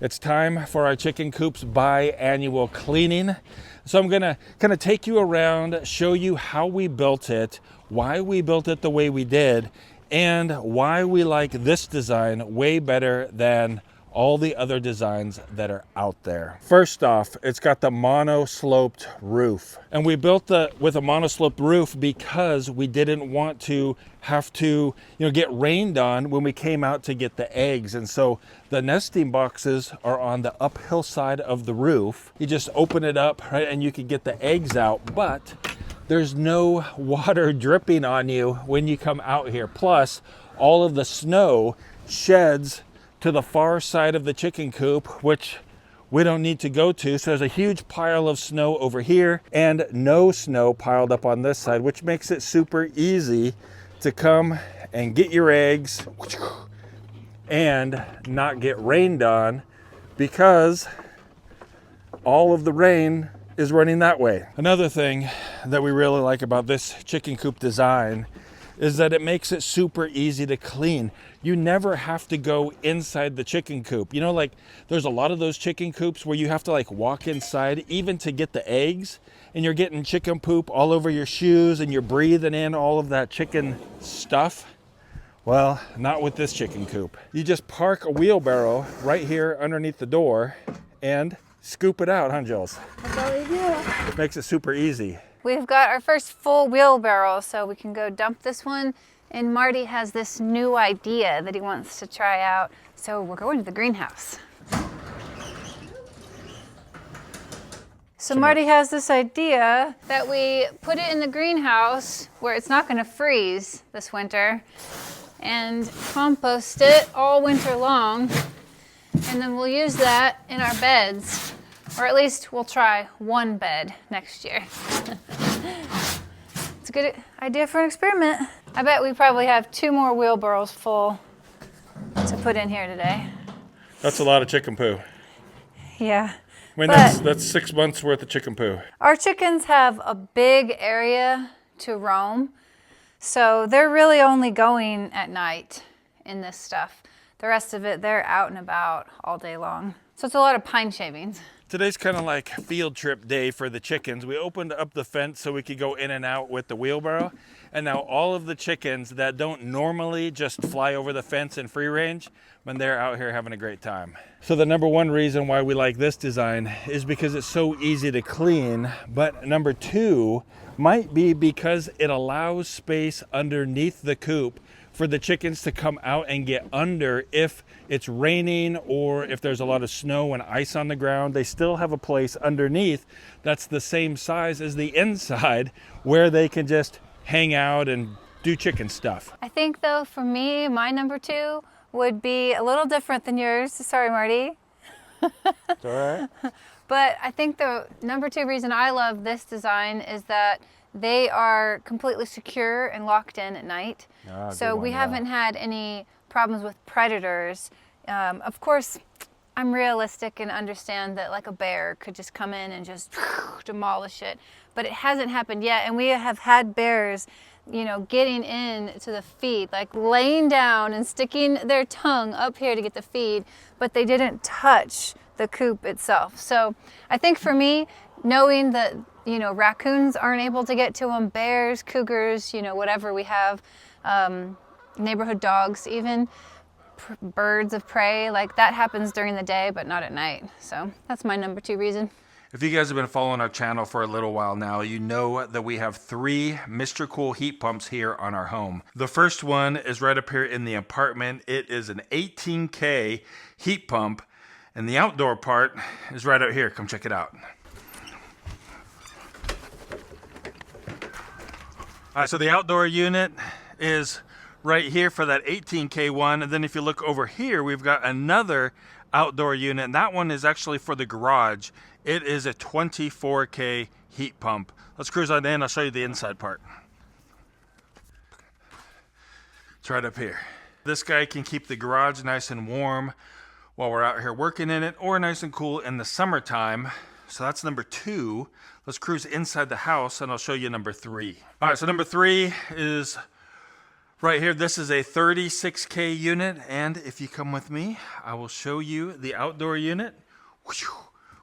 It's time for our chicken coop's biannual cleaning. So I'm gonna kind of take you around, show you how we built it, why we built it the way we did, and why we like this design way better than all the other designs that are out there. First off, it's got the mono-sloped roof. And we built it with a mono-sloped roof because we didn't want to have to, get rained on when we came out to get the eggs. And so the nesting boxes are on the uphill side of the roof. You just open it up, right, and you can get the eggs out, but there's no water dripping on you when you come out here. Plus, all of the snow sheds to the far side of the chicken coop, which we don't need to go to. So there's a huge pile of snow over here and no snow piled up on this side, which makes it super easy to come and get your eggs and not get rained on because all of the rain is running that way. Another thing that we really like about this chicken coop design is that it makes it super easy to clean. You never have to go inside the chicken coop. Like there's a lot of those chicken coops where you have to like walk inside even to get the eggs, and you're getting chicken poop all over your shoes and you're breathing in all of that chicken stuff. Well, not with this chicken coop. You just park a wheelbarrow right here underneath the door and scoop it out, huh, Jules? That's all we do. It makes it super easy. We've got our first full wheelbarrow, so we can go dump this one. And Marty has this new idea that he wants to try out. So we're going to the greenhouse. So Marty has this idea that we put it in the greenhouse where it's not going to freeze this winter and compost it all winter long. And then we'll use that in our beds. Or at least we'll try one bed next year. It's a good idea for an experiment. I bet we probably have 2 more wheelbarrows full to put in here today. That's a lot of chicken poo. Yeah. I mean, that's 6 months worth of chicken poo. Our chickens have a big area to roam, so they're really only going at night in this stuff. The rest of it, they're out and about all day long. So it's a lot of pine shavings. Today's kind of like field trip day for the chickens. We opened up the fence so we could go in and out with the wheelbarrow. And now all of the chickens that don't normally just fly over the fence in free range, when they're out here having a great time. So the number one reason why we like this design is because it's so easy to clean. But number 2 might be because it allows space underneath the coop for the chickens to come out and get under if it's raining or if there's a lot of snow and ice on the ground. They still have a place underneath that's the same size as the inside where they can just hang out and do chicken stuff. I think though, for me, my number 2 would be a little different than yours. Sorry, Marty. It's all right. But I think the number 2 reason I love this design is that they are completely secure and locked in at night. So we haven't had any problems with predators. Of course, I'm realistic and understand that like a bear could just come in and just demolish it. But it hasn't happened yet. And we have had bears, getting in to the feed, like laying down and sticking their tongue up here to get the feed, but they didn't touch the coop itself. So I think for me, knowing that raccoons aren't able to get to them, bears, cougars, whatever we have, neighborhood dogs, even birds of prey, like that happens during the day, but not at night. So that's my number 2 reason. If you guys have been following our channel for a little while now, you know that we have 3 Mr. Cool heat pumps here on our home. The first one is right up here in the apartment. It is an 18K heat pump, and the outdoor part is right out here. Come check it out. All right, so the outdoor unit is right here for that 18K one. And then if you look over here, we've got another outdoor unit. And that one is actually for the garage. It is a 24K heat pump. Let's cruise on in. I'll show you the inside part. It's right up here. This guy can keep the garage nice and warm while we're out here working in it, or nice and cool in the summertime. So that's number 2. Let's cruise inside the house and I'll show you number 3. All right, so number 3 is Right here, this is a 36K unit, and if you come with me, I will show you the outdoor unit,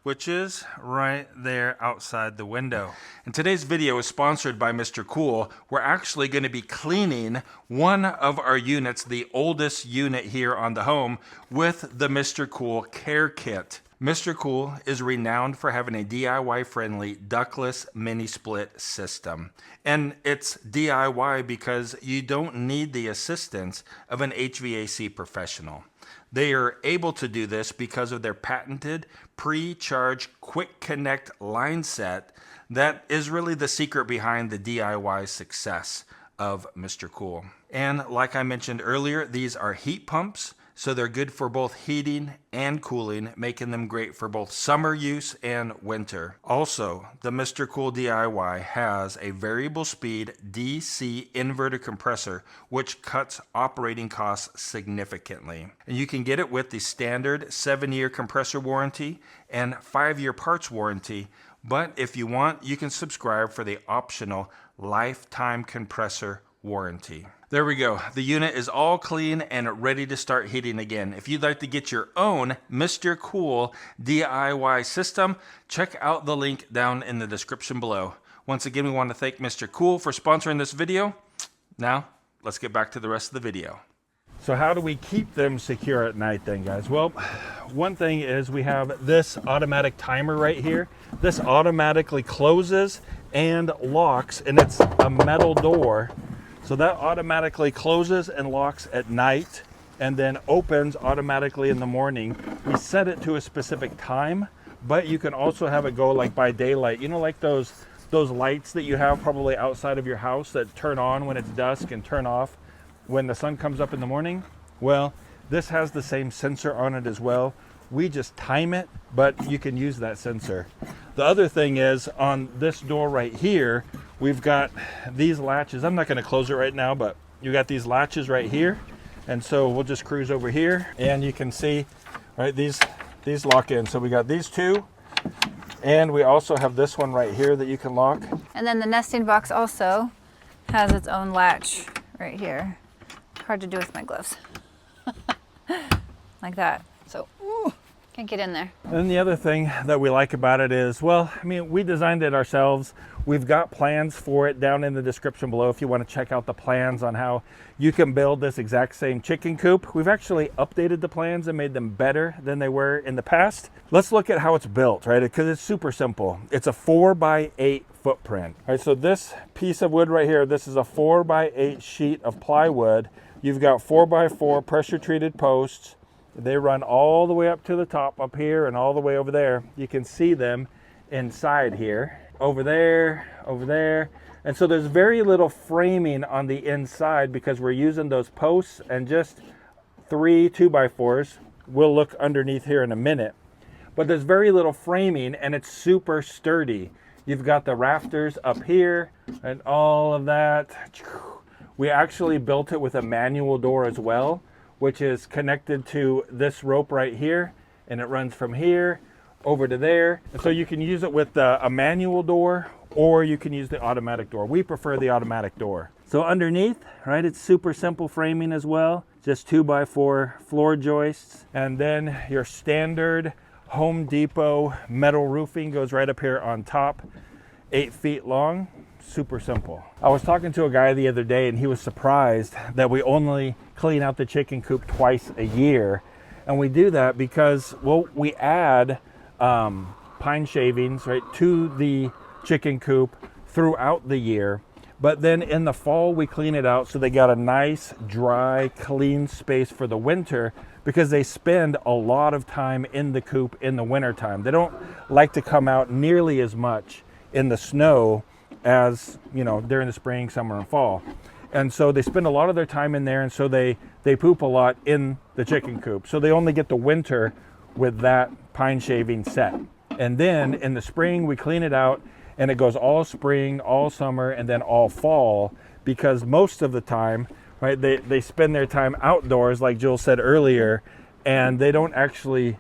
which is right there outside the window. And today's video is sponsored by Mr. Cool. We're actually going to be cleaning one of our units, the oldest unit here on the home, with the Mr. Cool Care Kit. Mr. Cool is renowned for having a DIY-friendly ductless mini split system. And it's DIY because you don't need the assistance of an HVAC professional. They are able to do this because of their patented pre-charge quick connect line set that is really the secret behind the DIY success of Mr. Cool. And like I mentioned earlier, these are heat pumps. So they're good for both heating and cooling, making them great for both summer use and winter. Also, the Mr. Cool DIY has a variable speed DC inverter compressor, which cuts operating costs significantly. And you can get it with the standard 7-year compressor warranty and 5-year parts warranty. But if you want, you can subscribe for the optional lifetime compressor warranty. There we go. The unit is all clean and ready to start heating again. If you'd like to get your own Mr. Cool DIY system, check out the link down in the description below. Once again, we want to thank Mr. Cool for sponsoring this video. Now, let's get back to the rest of the video. So how do we keep them secure at night then, guys? Well, one thing is we have this automatic timer right here. This automatically closes and locks, and it's a metal door. So that automatically closes and locks at night and then opens automatically in the morning. We set it to a specific time, but you can also have it go like by daylight. You know, like those lights that you have probably outside of your house that turn on when it's dusk and turn off when the sun comes up in the morning? Well, this has the same sensor on it as well. We just time it, but you can use that sensor. The other thing is on this door right here, we've got these latches. I'm not going to close it right now, but you got these latches right here. And so we'll just cruise over here and you can see, right, these lock in. So we got these two, and we also have this one right here that you can lock. And then the nesting box also has its own latch right here. Hard to do with my gloves. Like that. So, ooh, can't get in there. And the other thing that we like about it is, well, I mean, we designed it ourselves. We've got plans for it down in the description below if you want to check out the plans on how you can build this exact same chicken coop. We've actually updated the plans and made them better than they were in the past. Let's look at how it's built, right? Because it's super simple. It's a 4x8 footprint. All right, so this piece of wood right here, this is a 4x8 sheet of plywood. You've got 4x4 pressure treated posts. They run all the way up to the top up here and all the way over there. You can see them inside here, over there. And so there's very little framing on the inside because we're using those posts and just 3 2x4s. We'll look underneath here in a minute. But there's very little framing and it's super sturdy. You've got the rafters up here and all of that. We actually built it with a manual door as well, which is connected to this rope right here, and it runs from here over to there. And so you can use it with a manual door, or you can use the automatic door. We prefer the automatic door. So underneath, right, it's super simple framing as well, just 2x4 floor joists. And then your standard Home Depot metal roofing goes right up here on top, 8 feet long. Super simple. I was talking to a guy the other day and he was surprised that we only clean out the chicken coop twice a year. And we do that because, well, we add pine shavings, right, to the chicken coop throughout the year. But then in the fall, we clean it out so they got a nice, dry, clean space for the winter because they spend a lot of time in the coop in the winter time. They don't like to come out nearly as much in the snow as, you know, during the spring, summer, and fall. And so they spend a lot of their time in there, and so they poop a lot in the chicken coop. So they only get the winter with that pine shaving set. And then in the spring, we clean it out, and it goes all spring, all summer, and then all fall, because most of the time, right, they spend their time outdoors, like Jill said earlier, and they don't actually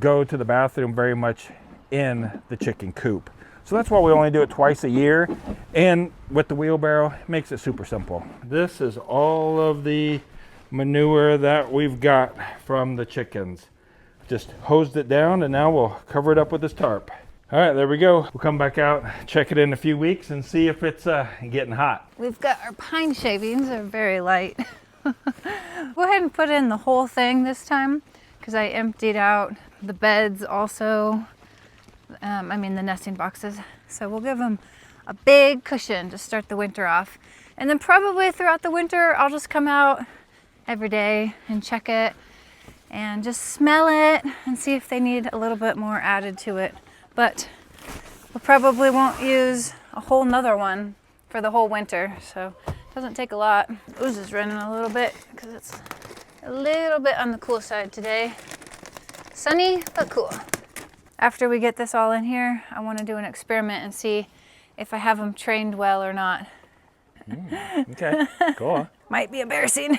go to the bathroom very much in the chicken coop. So that's why we only do it twice a year. And with the wheelbarrow, it makes it super simple. This is all of the manure that we've got from the chickens. Just hosed it down, and now we'll cover it up with this tarp. All right, there we go. We'll come back out, check it in a few weeks, and see if it's getting hot. We've got our pine shavings, they're very light. Go ahead and put in the whole thing this time, because I emptied out the beds also. I mean the nesting boxes. So we'll give them a big cushion to start the winter off. And then probably throughout the winter, I'll just come out every day and check it and just smell it and see if they need a little bit more added to it. But we probably won't use a whole nother one for the whole winter. So it doesn't take a lot. Ooze is running a little bit because it's a little bit on the cool side today. Sunny, but cool. After we get this all in here, I want to do an experiment and see if I have them trained well or not. Okay, cool. Might be embarrassing.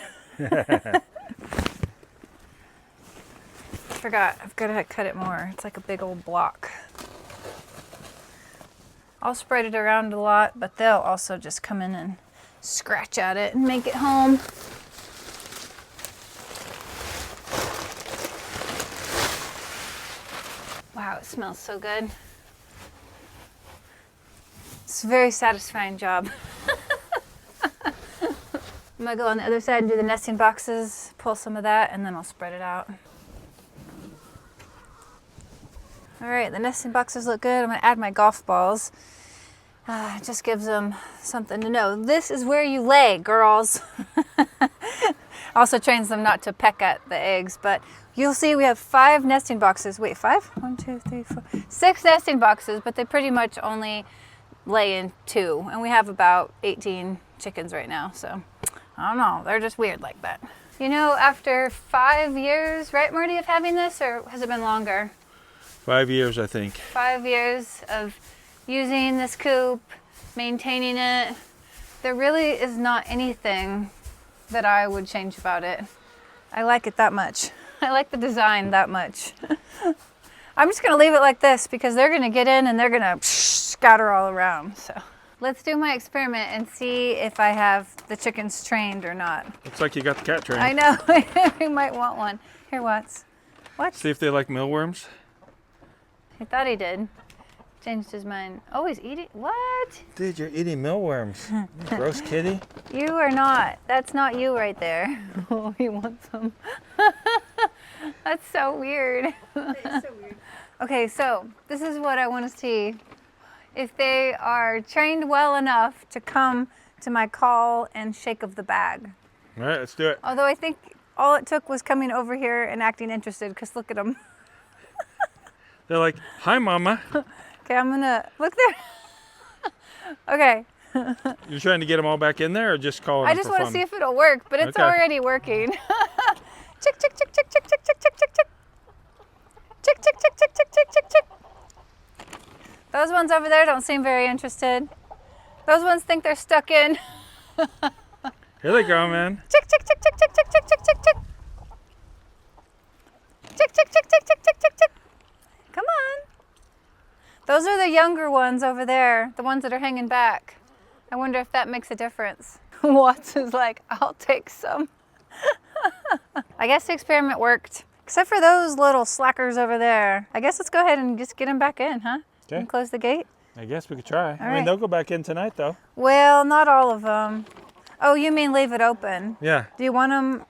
Forgot, I've got to cut it more. It's like a big old block. I'll spread it around a lot, but they'll also just come in and scratch at it and make it home. Wow, it smells so good. It's a very satisfying job. I'm gonna go on the other side and do the nesting boxes, pull some of that, and then I'll spread it out. All right, the nesting boxes look good. I'm gonna add my golf balls. It just gives them something to know. This is where you lay, girls. Also trains them not to peck at the eggs, but you'll see we have 5 nesting boxes. Wait, 5? 1, 2, 3, 4, 6 nesting boxes, but they pretty much only lay in 2. And we have about 18 chickens right now, so I don't know. They're just weird like that. You know, after 5 years, right, Marty, of having this, or has it been longer? 5 years, I think. 5 years of using this coop, maintaining it. There really is not anything that I would change about it. I like it that much. I like the design that much. I'm just gonna leave it like this because they're gonna get in and they're gonna scatter all around. So let's do my experiment and see if I have the chickens trained or not. Looks like you got the cat trained. I know, we might want one. Here, Watts. What? See if they like mealworms. I thought he did. Changed his mind. Oh, he's eating, what? Dude, you're eating mealworms. You gross kitty. You are not. That's not you right there. Oh, he wants them. That's so weird. It's so weird. Okay, so this is what I want to see. If they are trained well enough to come to my call and shake of the bag. All right, let's do it. Although I think all it took was coming over here and acting interested, because look at them. They're like, hi, mama. Okay, I'm gonna, look there. Okay. You're trying to get them all back in there or just calling I them just for want to fun? see if it'll work, but it's Okay. already working. Chick, chick, chick, chick, chick, chick, chick, chick, chick, chick. Chick, chick, chick, chick, chick, chick, chick, chick. Those ones over there don't seem very interested. Those ones think they're stuck in. Here they go, man. Chick, chick, chick, chick, chick, chick, chick, chick, chick, chick. Chick, chick, chick, chick, chick, chick, chick, chick. Come on. Those are the younger ones over there, the ones that are hanging back. I wonder if that makes a difference. Watts is like, I'll take some. I guess the experiment worked, except for those little slackers over there. I guess let's go ahead and just get them back in, huh? Okay. And close the gate. I guess we could try. I mean, right. they'll go back in tonight, though. Well, not all of them. Oh, you mean leave it open? Yeah. Do you want them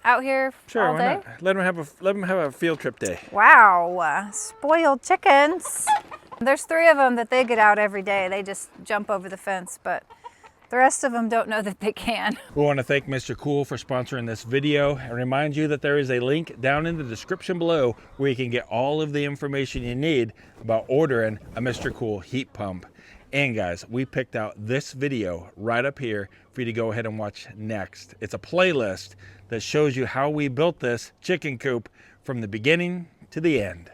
out here Sure, all why day? not? Let them have a field trip day. Wow, spoiled chickens. There's 3 of them that they get out every day. They just jump over the fence, but the rest of them don't know that they can. We want to thank Mr. Cool for sponsoring this video and remind you that there is a link down in the description below where you can get all of the information you need about ordering a Mr. Cool heat pump. And guys, we picked out this video right up here for you to go ahead and watch next. It's a playlist that shows you how we built this chicken coop from the beginning to the end.